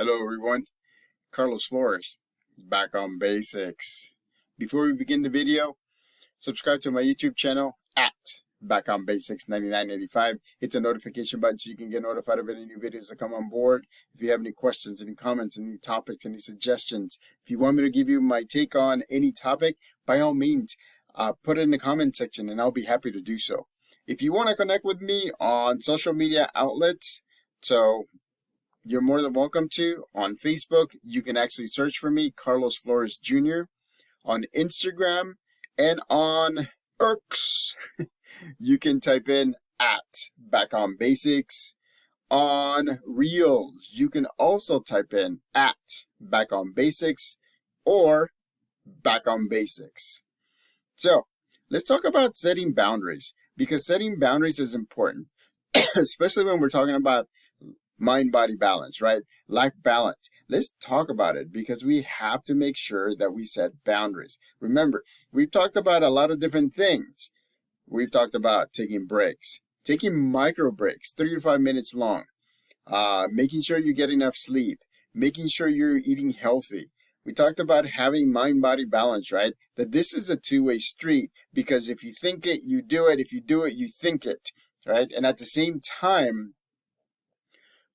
Hello everyone, Carlos Flores, back on basics. Before we begin the video, subscribe to my YouTube channel at Back on Basics 9985. Hit the notification button so you can get notified of any new videos that come on board. If you have any questions, any comments, any topics, any suggestions, if you want me to give you my take on any topic, by all means, put it in the comment section and I'll be happy to do so. If you want to connect with me on social media outlets, so you're more than welcome to. On Facebook, you can actually search for me, Carlos Flores Jr. On Instagram and on X, you can type in at Back on Basics. On Reels, you can also type in at Back on Basics or Back on Basics. So let's talk about setting boundaries, because setting boundaries is important, especially when we're talking about mind-body balance, right? Life balance. Let's talk about it because we have to make sure that we set boundaries. Remember, we've talked about a lot of different things. We've talked about taking breaks, taking micro breaks, 3 to 5 minutes long, making sure you get enough sleep, making sure you're eating healthy. We talked about having mind-body balance, right? That this is a two-way street, because if you think it, you do it. If you do it, you think it, right? And at the same time,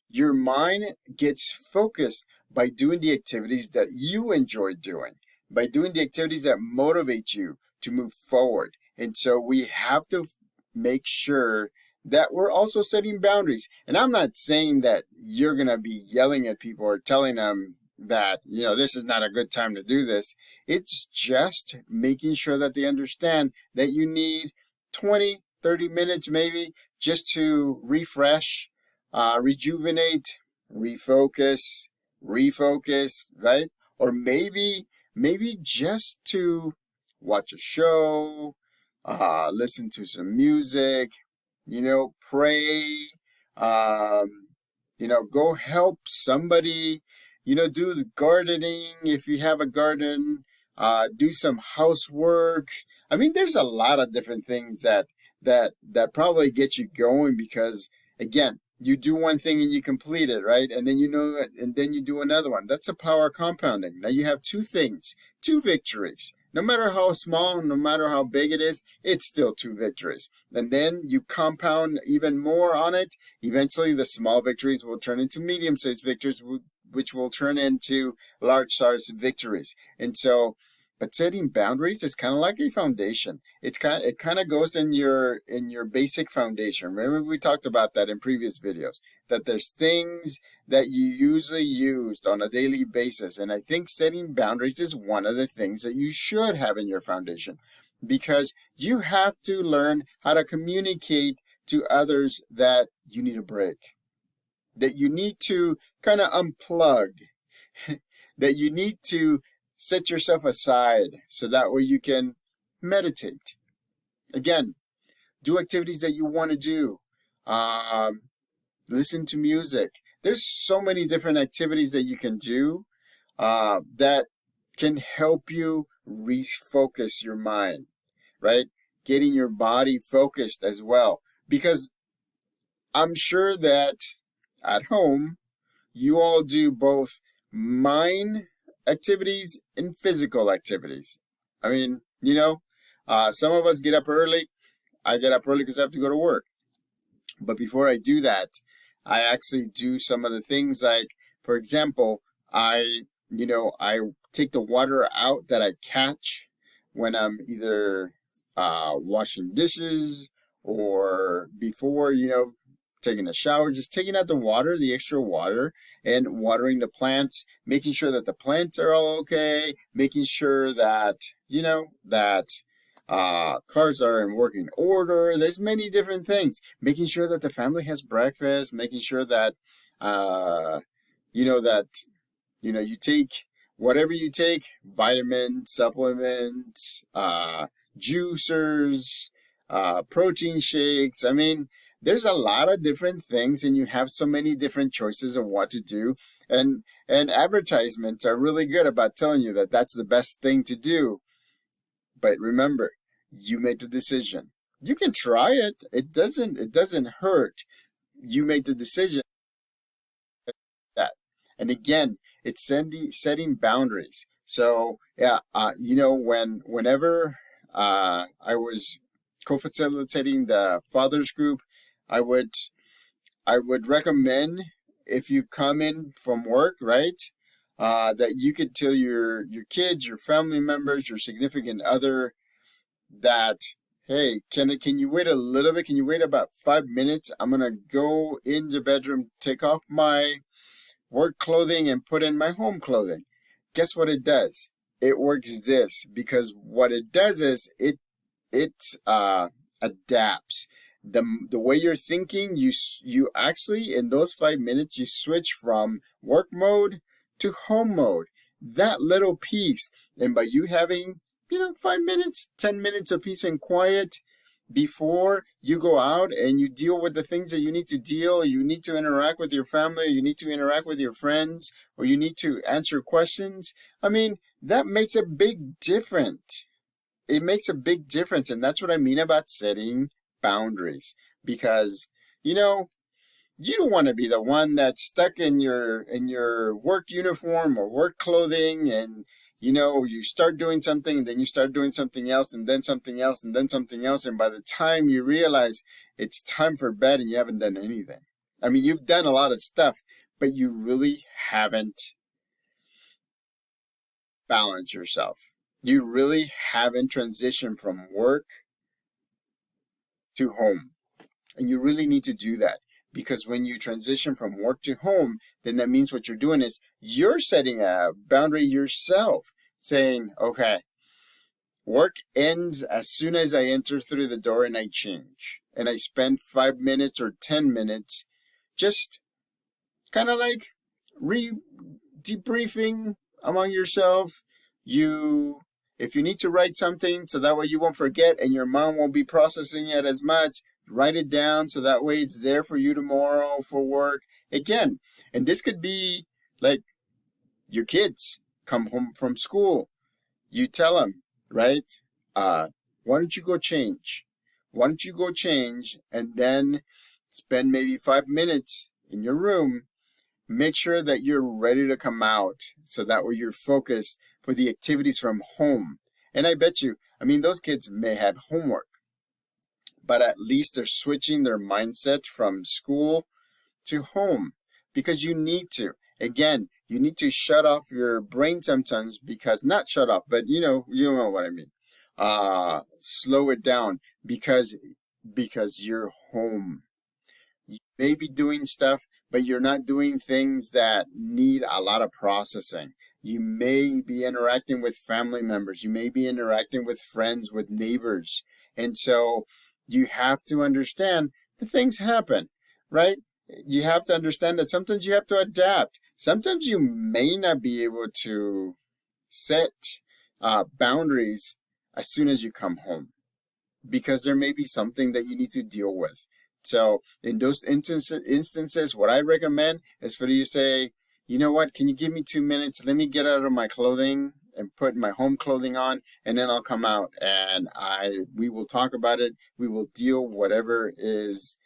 your mind gets focused by doing the activities that you enjoy doing, by doing the activities that motivate you to move forward. And so we have to make sure that we're also setting boundaries. And I'm not saying that you're going to be yelling at people or telling them that, this is not a good time to do this. It's just making sure that they understand that you need 20, 30 minutes maybe just to refresh, rejuvenate, refocus, right? Or maybe just to watch a show, listen to some music, pray, go help somebody, do the gardening if you have a garden, do some housework. I mean, there's a lot of different things that probably get you going, because again, you do one thing and you complete it, right? And then and then you do another one. That's a power compounding. Now you have two things, two victories. No matter how small, no matter how big it is, it's still two victories. And then you compound even more on it. Eventually, the small victories will turn into medium-sized victories, which will turn into large-sized victories. And so, but setting boundaries is kind of like a foundation. It kind of goes in your basic foundation. Remember, we talked about that in previous videos, that there's things that you usually used on a daily basis. And I think setting boundaries is one of the things that you should have in your foundation, because you have to learn how to communicate to others that you need a break, that you need to kind of unplug, that you need to set yourself aside so that way you can meditate. Again, do activities that you want to do. Listen to music. There's so many different activities that you can do that can help you refocus your mind, right? Getting your body focused as well. Because I'm sure that at home, you all do both mind activities and physical activities. I mean, some of us get up early. I get up early because I have to go to work. But before I do that, I actually do some of the things like, for example, I take the water out that I catch when I'm either washing dishes or before, taking a shower, just taking out the water, the extra water, and watering the plants, making sure that the plants are all okay, making sure that, cars are in working order. There's many different things. Making sure that the family has breakfast, making sure that, you take whatever you take, vitamins, supplements, juicers, protein shakes. I mean, there's a lot of different things, and you have so many different choices of what to do. And advertisements are really good about telling you that that's the best thing to do. But remember, you make the decision. You can try it. It doesn't hurt. You make the decision. And again, it's setting boundaries. So yeah, whenever I was co-facilitating the fathers group, I would recommend, if you come in from work, right, that you could tell your kids, your family members, your significant other that, hey, can you wait a little bit? Can you wait about 5 minutes? I'm gonna go in the bedroom, take off my work clothing and put in my home clothing. Guess what it does? It works this, because what it does is it adapts the way you're thinking. You actually, in those 5 minutes, you switch from work mode to home mode. That little piece, and by you having 5 minutes, 10 minutes of peace and quiet before you go out and you deal with the things that you need to deal, you need to interact with your family, you need to interact with your friends, or you need to answer questions. I mean, that makes a big difference. It makes a big difference. And that's what I mean about setting boundaries, because, you don't want to be the one that's stuck in your work uniform or work clothing, and you start doing something, and then you start doing something else, and then something else, and then something else, and by the time you realize it's time for bed and you haven't done anything. I mean, you've done a lot of stuff, but you really haven't balanced yourself. You really haven't transitioned from work to home. And you really need to do that, because when you transition from work to home, then that means what you're doing is you're setting a boundary yourself, saying, okay, work ends as soon as I enter through the door and I change. And I spend 5 minutes or 10 minutes just kind of like debriefing among yourself. If you need to write something so that way you won't forget and your mom won't be processing it as much, write it down so that way it's there for you tomorrow for work. Again, and this could be like your kids come home from school. You tell them, right? Why don't you go change? Why don't you go change and then spend maybe 5 minutes in your room. Make sure that you're ready to come out so that way you're focused for the activities from home. And I bet you, those kids may have homework, but at least they're switching their mindset from school to home, because you need to. Again, you need to shut off your brain sometimes, because not shut off, but you know what I mean. Slow it down, because you're home. You may be doing stuff, but you're not doing things that need a lot of processing. You may be interacting with family members. You may be interacting with friends, with neighbors. And so you have to understand that things happen, right? You have to understand that sometimes you have to adapt. Sometimes you may not be able to set boundaries as soon as you come home, because there may be something that you need to deal with. So in those instances, what I recommend is for you to say, you know what, can you give me 2 minutes? Let me get out of my clothing and put my home clothing on, and then I'll come out and we will talk about it. We will deal whatever is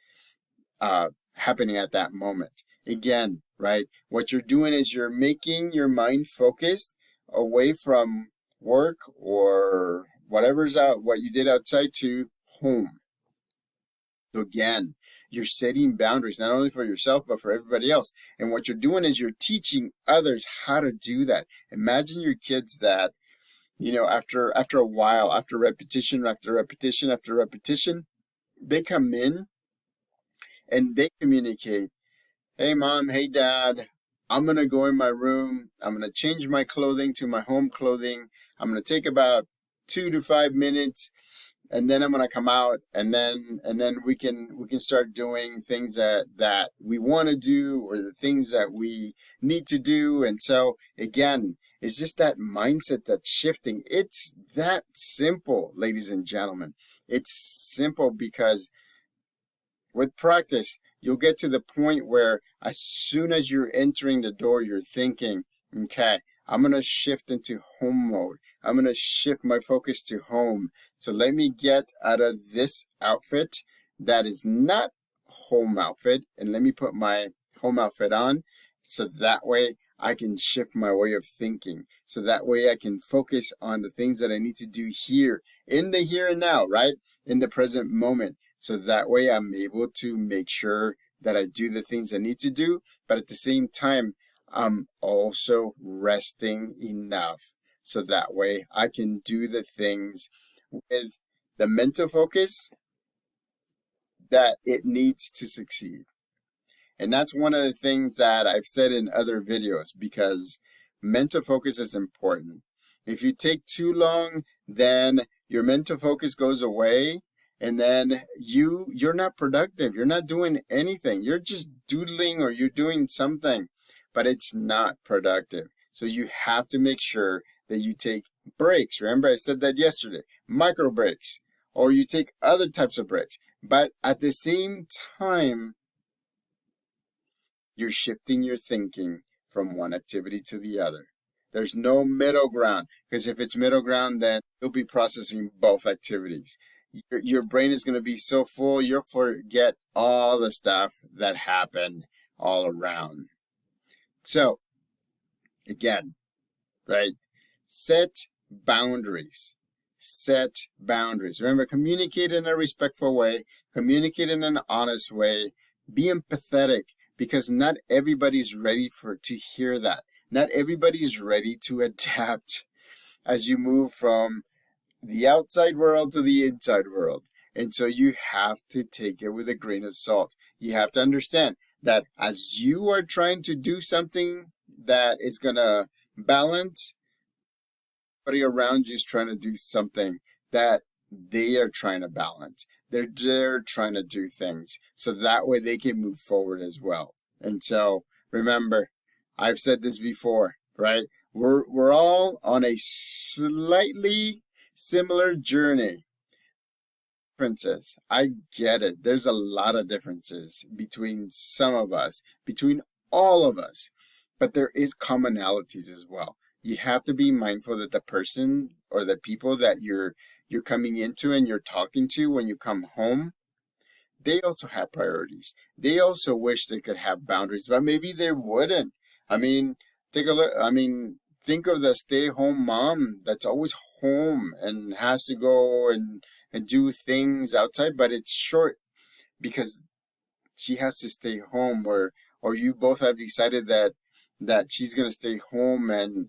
happening at that moment. Again, right? What you're doing is you're making your mind focused away from work or whatever's out, what you did outside, to home. So again, you're setting boundaries, not only for yourself, but for everybody else. And what you're doing is you're teaching others how to do that. Imagine your kids that, after a while, after repetition, after repetition, after repetition, they come in and they communicate, hey mom, hey dad, I'm going to go in my room. I'm going to change my clothing to my home clothing. I'm going to take about 2 to 5 minutes. And then I'm gonna come out, and then we can start doing things that we want to do, or the things that we need to do. And so again, it's just that mindset that's shifting. It's that simple, ladies and gentlemen. It's simple, because with practice, you'll get to the point where as soon as you're entering the door, you're thinking, okay, I'm going to shift into home mode. I'm going to shift my focus to home. So let me get out of this outfit that is not home outfit, and let me put my home outfit on. So that way I can shift my way of thinking. So that way I can focus on the things that I need to do here, in the here and now, right? In the present moment. So that way I'm able to make sure that I do the things I need to do, but at the same time, I'm also resting enough. So that way I can do the things with the mental focus that it needs to succeed. And that's one of the things that I've said in other videos, because mental focus is important. If you take too long, then your mental focus goes away, and then you're not productive. You're not doing anything. You're just doodling or you're doing something, but it's not productive. So you have to make sure that you take breaks. Remember I said that yesterday, micro breaks, or you take other types of breaks. But at the same time, you're shifting your thinking from one activity to the other. There's no middle ground, because if it's middle ground, then you'll be processing both activities. Your brain is going to be so full, you'll forget all the stuff that happened all around. So, again, right? Set boundaries. Set boundaries. Remember, communicate in a respectful way, communicate in an honest way, be empathetic, because not everybody's ready to hear that. Not everybody's ready to adapt as you move from the outside world to the inside world. And so you have to take it with a grain of salt. You have to understand that as you are trying to do something that is going to balance, everybody around you is trying to do something that they are trying to balance. They're trying to do things so that way they can move forward as well. And so remember, I've said this before, right? We're all on a slightly similar journey. Differences, I get it. There's a lot of differences between some of us, between all of us, but there is commonalities as well. You have to be mindful that the person or the people that you're coming into and you're talking to when you come home, they also have priorities. They also wish they could have boundaries, but maybe they wouldn't. I mean, take a look. I mean, think of the stay-home mom that's always home and has to go and do things outside, but it's short because she has to stay home, or you both have decided that she's going to stay home and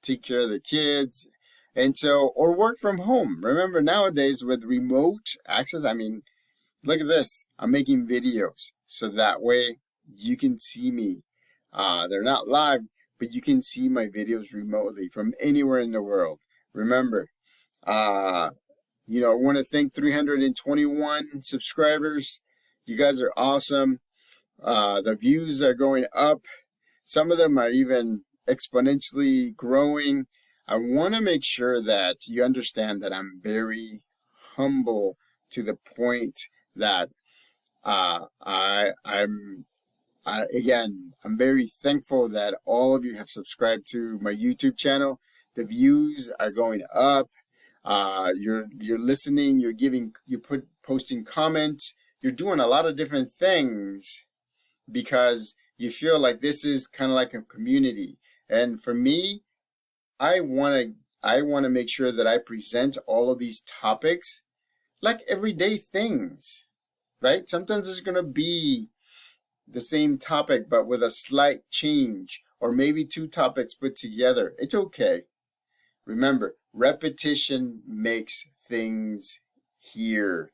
take care of the kids. And so, or work from home. Remember nowadays with remote access, I mean, look at this. I'm making videos so that way you can see me. They're not live, but you can see my videos remotely from anywhere in the world. Remember, I want to thank 321 subscribers. You guys are awesome. The views are going up. Some of them are even exponentially growing. I want to make sure that you understand that I'm very humble to the point that I'm very thankful that all of you have subscribed to my YouTube channel. The views are going up. You're listening. You're posting comments. You're doing a lot of different things because you feel like this is kind of like a community. And for me, I want to make sure that I present all of these topics like everyday things, right? Sometimes there's going to be the same topic, but with a slight change, or maybe two topics put together. It's okay. Remember, repetition makes things here.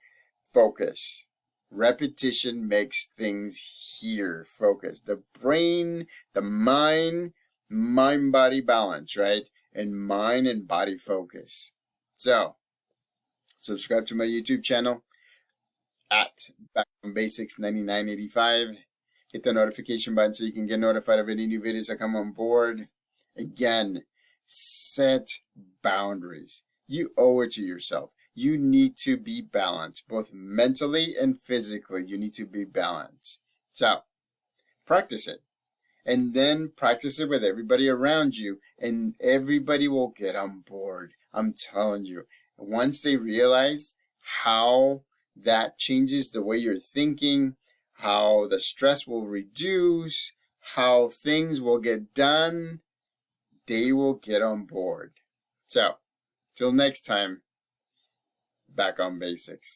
Focus. Repetition makes things here. Focus. The brain, the mind, body balance, right? And mind and body focus. So, subscribe to my YouTube channel at Back on Basics 9985. Hit the notification button so you can get notified of any new videos that come on board. Again, set boundaries. You owe it to yourself. You need to be balanced, both mentally and physically. You need to be balanced. So, practice it. And then practice it with everybody around you, and everybody will get on board. I'm telling you. Once they realize how that changes the way you're thinking, how the stress will reduce, how things will get done, they will get on board. So, till next time, back on basics.